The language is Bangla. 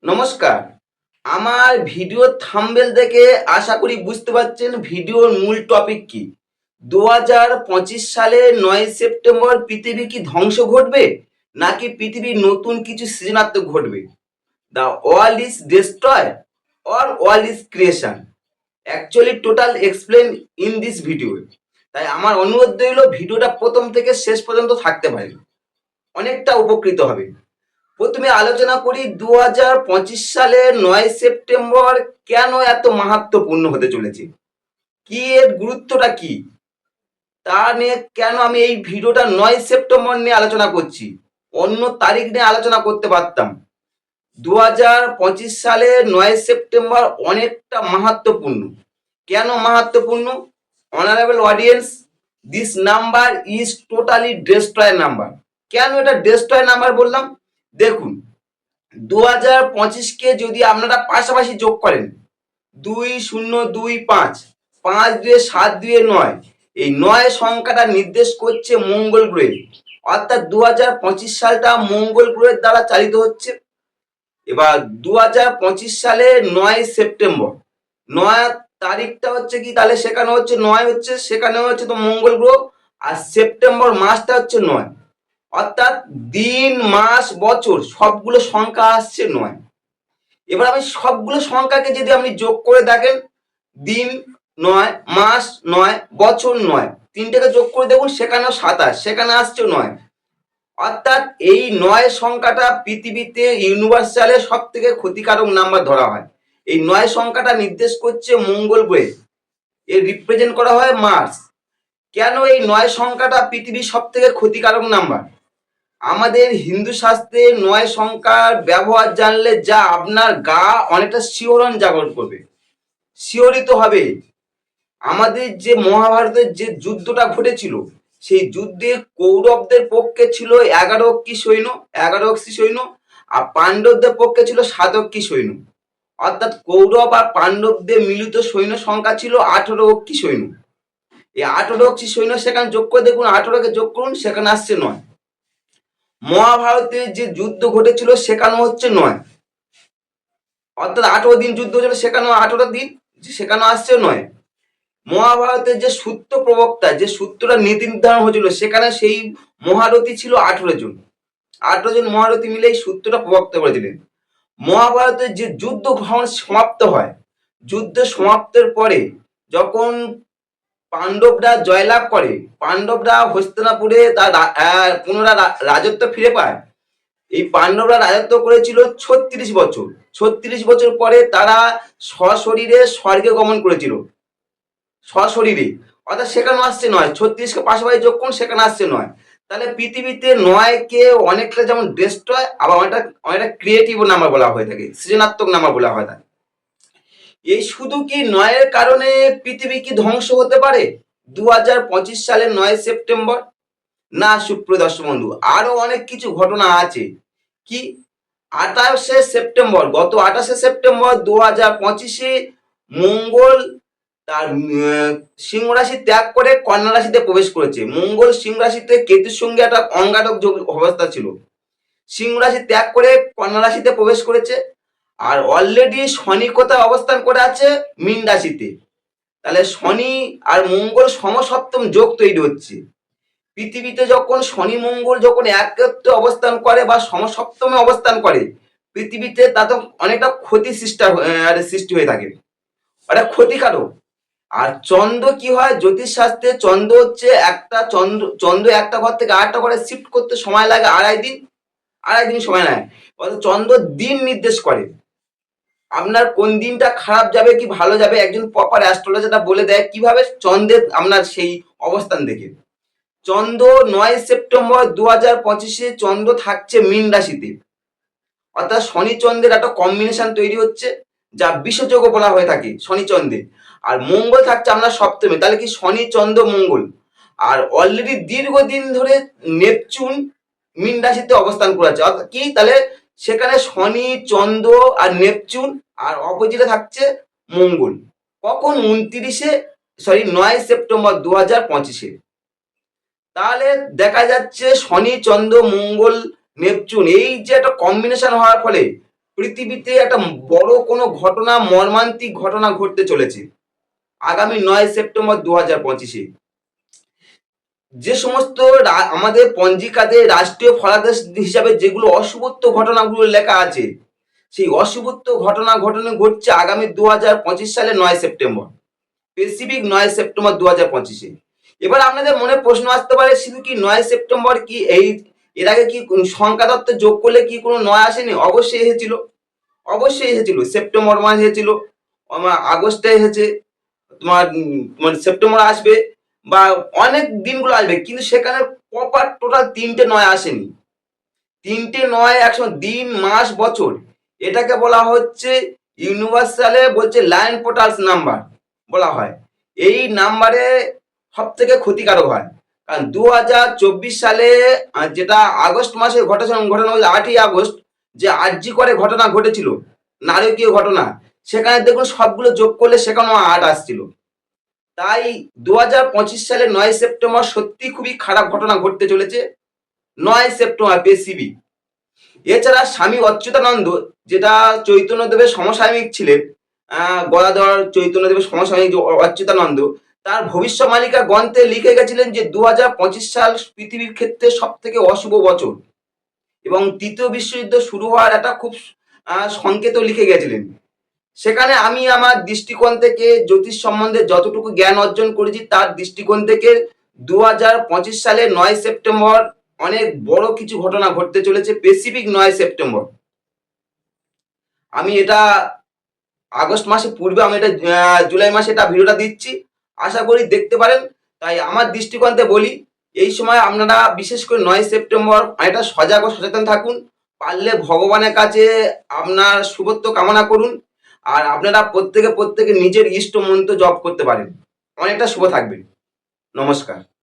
নমস্কার। আমার ভিডিও থাম্বনেল দেখে আশা করি বুঝতে পারছেন ভিডিওর মূল টপিক কি। 2025 সালের 9 সেপ্টেম্বর পৃথিবী কি ধ্বংস ঘটবে নাকি পৃথিবীর নতুন কিছু সৃজনাত্মক ঘটবে? The world is destroy or world is creation, actually total explain in this video. তাই আমার অনুরোধ রইল ভিডিওটা প্রথম থেকে শেষ পর্যন্ত থাকতে পারেন, অনেকটা উপকৃত হবে। প্রথমে আলোচনা করি 2025 সালের 9 সেপ্টেম্বর কেন এত মাহাত্ম্যপূর্ণ হতে চলেছে, কি এর গুরুত্বটা কি, তা নিয়ে কেন আমি এই ভিডিওটা 9 সেপ্টেম্বর নিয়ে আলোচনা করছি, অন্য তারিখ নিয়ে আলোচনা করতে পারতাম। 2025 সালের 9 সেপ্টেম্বর অনেকটা মাহাত্ম্যপূর্ণ। কেন মাহাত্ম্যপূর্ণ? Honourable audience, this number is totally destroy number. কেন এটা ডেস্ট্রয় নাম্বার বললাম? দেখুন, 2025-কে যদি আপনারা পাশাপাশি যোগ করেন, 2025, 5-2-7-2-9, এই 9 সংখ্যাটা নির্দেশ করছে মঙ্গল গ্রহে, অর্থাৎ 2025 সালটা মঙ্গল গ্রহের দ্বারা চালিত হচ্ছে। এবার 2025 সালে 9 সেপ্টেম্বর, 9 তারিখটা হচ্ছে কি, তাহলে সেখানে হচ্ছে 9 হচ্ছে, সেখানে হচ্ছে তো মঙ্গল গ্রহ, আর সেপ্টেম্বর মাসটা হচ্ছে 9, অর্থাৎ দিন মাস বছর সবগুলো সংখ্যা আসছে 9। এবার আমি সবগুলো সংখ্যাকে যদি আপনি যোগ করে দেখেন, দিন 9, মাস 9, বছর 9, তিনটাকে যোগ করে দেখুন, সেখানেও 27, সেখানে আসছে 9। অর্থাৎ এই 9 সংখ্যাটা পৃথিবীতে ইউনিভার্সালে সব থেকে ক্ষতিকারক নাম্বার ধরা হয়। এই 9 সংখ্যাটা নির্দেশ করছে মঙ্গল গ্রহে, এর রিপ্রেজেন্ট করা হয় মার্স। কেন এই 9 সংখ্যাটা পৃথিবীর সব থেকে ক্ষতিকারক নাম্বার? আমাদের হিন্দু শাস্ত্রে 9 সংখ্যার ব্যবহার জানলে যা আপনার গা অনেকটা শিহরণ জাগরণ করবে, শিহরিত হবে। আমাদের যে মহাভারতের যে যুদ্ধটা ঘটেছিল, সেই যুদ্ধে কৌরবদের পক্ষে ছিল 11 অক্ষী সৈন্য, 11 অক্ষী সৈন্য, আর পাণ্ডবদের পক্ষে ছিল 7 অক্ষী সৈন্য। অর্থাৎ কৌরব আর পাণ্ডবদের মিলিত সৈন্য সংখ্যা ছিল 18 অক্ষী সৈন্য। এই 18 অক্ষী সৈন্য সেখানে যোগ করে দেখুন, 18কে যোগ করুন, সেখানে আসছে 9। মহাভারতের যে যুদ্ধ ঘটেছিল সেখানে হচ্ছে 9, অর্থাৎ 18 দিন যুদ্ধ হয়েছিল, সেখানেও 18 দিন, সেখানে আসছে 9। মহাভারতের যে সূত্র প্রবক্তা, যে সূত্রটা নীতি নির্ধারণ হয়েছিল, সেখানে সেই মহারথী ছিল 18 জন, 18 জন মহারথী মিলে এই সূত্রটা প্রবক্তা করেছিলেন। মহাভারতের যে যুদ্ধ সমাপ্ত হয়, যুদ্ধ সমাপ্তের পরে যখন পাণ্ডবরা জয়লাভ করে, পাণ্ডবরা হস্তিনাপুরে তার পুনরায় রাজত্ব ফিরে পায়। এই পাণ্ডবরা রাজত্ব করেছিল 36 বছর। 36 বছর পরে তারা সশরীরে স্বর্গে গমন করেছিল, সশরীরে, অর্থাৎ সেখানে আসছে 9। 36কে পাশাপাশি যোগ করুন, সেখানে আসছে 9। তাহলে পৃথিবীতে 9কে অনেকটা যেমন ডেস্ট্রয়, আবার অনেকটা ক্রিয়েটিভ নাম্বার বলা হয়ে থাকে, সৃজনাত্মক নাম্বার বলা হয় থাকে। এই শুধু কি 9-এর কারণে পৃথিবী কি ধ্বংস হতে পারে 2025 সালের 9 সেপ্টেম্বর? না সুপ্রিয় দর্শক বন্ধু, আরো অনেক কিছু ঘটনা আছে। কি? 28শে সেপ্টেম্বর, গত 28শে সেপ্টেম্বর 2025-এ মঙ্গল তার সিংহ রাশি ত্যাগ করে কন্যা রাশিতে প্রবেশ করেছে। মঙ্গল সিংহ রাশিতে কেতুর সঙ্গে একটা অঙ্গারক যোগ অবস্থা ছিল, সিংহ রাশি ত্যাগ করে কন্যা রাশিতে প্রবেশ করেছে। আর অলরেডি শনি কোথায় অবস্থান করে আছে? মীন রাশিতে। তাহলে শনি আর মঙ্গল সমসপ্তম যোগ তৈরি হচ্ছে। পৃথিবীতে যখন শনি মঙ্গল যখন একত্রে অবস্থান করে বা সমসপ্তমে অবস্থান করে, পৃথিবীতে তাতে অনেকটা ক্ষতি সৃষ্টি হয়ে থাকে, এটা ক্ষতিকারক। আর চন্দ্র কি হয় জ্যোতিষ শাস্ত্রে? চন্দ্র হচ্ছে একটা চন্দ্র একটা ঘর থেকে আরেকটা ঘরে শিফট করতে সময় লাগে 2.5 দিন, 2.5 দিন সময় নেয়। অর্থাৎ চন্দ্র দিন নির্দেশ করে আপনার কোন দিনটা খারাপ যাবে কি ভালো যাবে, একজন প্রপার অ্যাস্ট্রোলজারটা বলে দেয় কিভাবে, চন্দ্রের আপনার সেই অবস্থান দেখে। চন্দ্র 9 সেপ্টেম্বর 2025-এ চন্দ্র থাকছে মীন রাশিতে, অর্থাৎ শনি চন্দ্রের একটা কম্বিনেশন তৈরি হচ্ছে, যা বিষযোগ বলা হয়ে থাকে শনি চন্দ্রে। আর মঙ্গল থাকছে আপনার সপ্তমে, তাহলে কি শনি চন্দ্র মঙ্গল। আর অলরেডি দীর্ঘদিন ধরে নেপচুন মীন রাশিতে অবস্থান করে আছে, অর্থাৎ কি, তাহলে সেখানে শনি চন্দ্র আর নেপচুন, আর অপোজিটে থাকছে মঙ্গল। কখন? 9 সেপ্টেম্বর 2025-এ। তাহলে দেখা যাচ্ছে শনি চন্দ্র মঙ্গল নেপচুন এই যে একটা কম্বিনেশন হওয়ার ফলে পৃথিবীতে একটা বড় কোনো ঘটনা, মর্মান্তিক ঘটনা ঘটতে চলেছে আগামী 9 সেপ্টেম্বর 2025-এ। যে সমস্ত আমাদের পঞ্জিকাতে রাষ্ট্রীয় ফলাদেশ হিসাবে যেগুলো অশুভত্ব ঘটনাগুলো লেখা আছে, সেই অশুভত্ব ঘটনা ঘটছে আগামী 2025 সালে 9 সেপ্টেম্বর, স্পেসিফিক 9 সেপ্টেম্বর 2025-এ। এবার আপনাদের মনে প্রশ্ন আসতে পারে, শুধু কি 9 সেপ্টেম্বর কি এর আগে কি সংখ্যা তত্ত্ব যোগ করলে কি কোনো 9 আসেনি? অবশ্যই এসেছিল, অবশ্যই এসেছিল। সেপ্টেম্বর মাস এসেছিল, আগস্টে এসেছে, তোমার সেপ্টেম্বর আসবে, বা অনেক দিনগুলো আসবে, কিন্তু সেখানে প্রপার টোটাল 3টে 9 আসেনি। 3টে 9 একসঙ্গে দিন, মাস, বছর, এটাকে বলা হচ্ছে ইউনিভার্সালে বলছে লাইন পোর্টালস নাম্বার বলা হয়। এই নাম্বারে সব থেকে ক্ষতিকারক হয়, কারণ 2024 সালে যেটা আগস্ট মাসে ঘটনা হয়েছে 8ই আগস্ট, যে আরজি করে ঘটনা ঘটেছিল, নারকীয় ঘটনা, সেখানে দেখুন সবগুলো যোগ করলে সেখানেও 8 আসছিল। তাই 2025 সালে 9 সেপ্টেম্বর সত্যি খুবই খারাপ ঘটনা ঘটতে চলেছে। 9 সেপ্টেম্বর পেসিবি। এছাড়া স্বামী অচ্যুতানন্দ, যেটা চৈতন্যদেবের সমসাময়িক ছিলেন, গদাধর চৈতন্যদেবের সমসাময়িক অচ্যুতানন্দ, তার ভবিষ্যৎবাণিকা গ্রন্থে লিখে গেছিলেন যে 2025 সাল পৃথিবীর ক্ষেত্রে সব থেকে অশুভ বছর, এবং তৃতীয় বিশ্বযুদ্ধ শুরু হওয়ার একটা খুব সংকেতও লিখে গেছিলেন। সেখানে আমি আমার দৃষ্টিকোণ থেকে জ্যোতিষ সম্বন্ধে যতটুকু জ্ঞান অর্জন করেছি, তার দৃষ্টিকোণ থেকে 2025 সালে 9 সেপ্টেম্বর অনেক বড় কিছু ঘটনা ঘটতে চলেছে, স্পেসিফিক 9 সেপ্টেম্বর। আমি এটা আগস্ট মাসে পূর্বে, আমি এটা জুলাই মাসে এটা ভিডিওটা দিচ্ছি, আশা করি দেখতে পারেন। তাই আমার দৃষ্টিকোণতে বলি, এই সময় আপনারা বিশেষ করে 9 সেপ্টেম্বর অনেকটা সজাগ ও সচেতন থাকুন। পারলে ভগবানের কাছে আপনার শুভত্ব কামনা করুন, আর আপনারা প্রত্যেকে নিজের ইষ্ট মন্ত্র জপ করতে পারেন, অনেকটা শুভ থাকবেন। নমস্কার।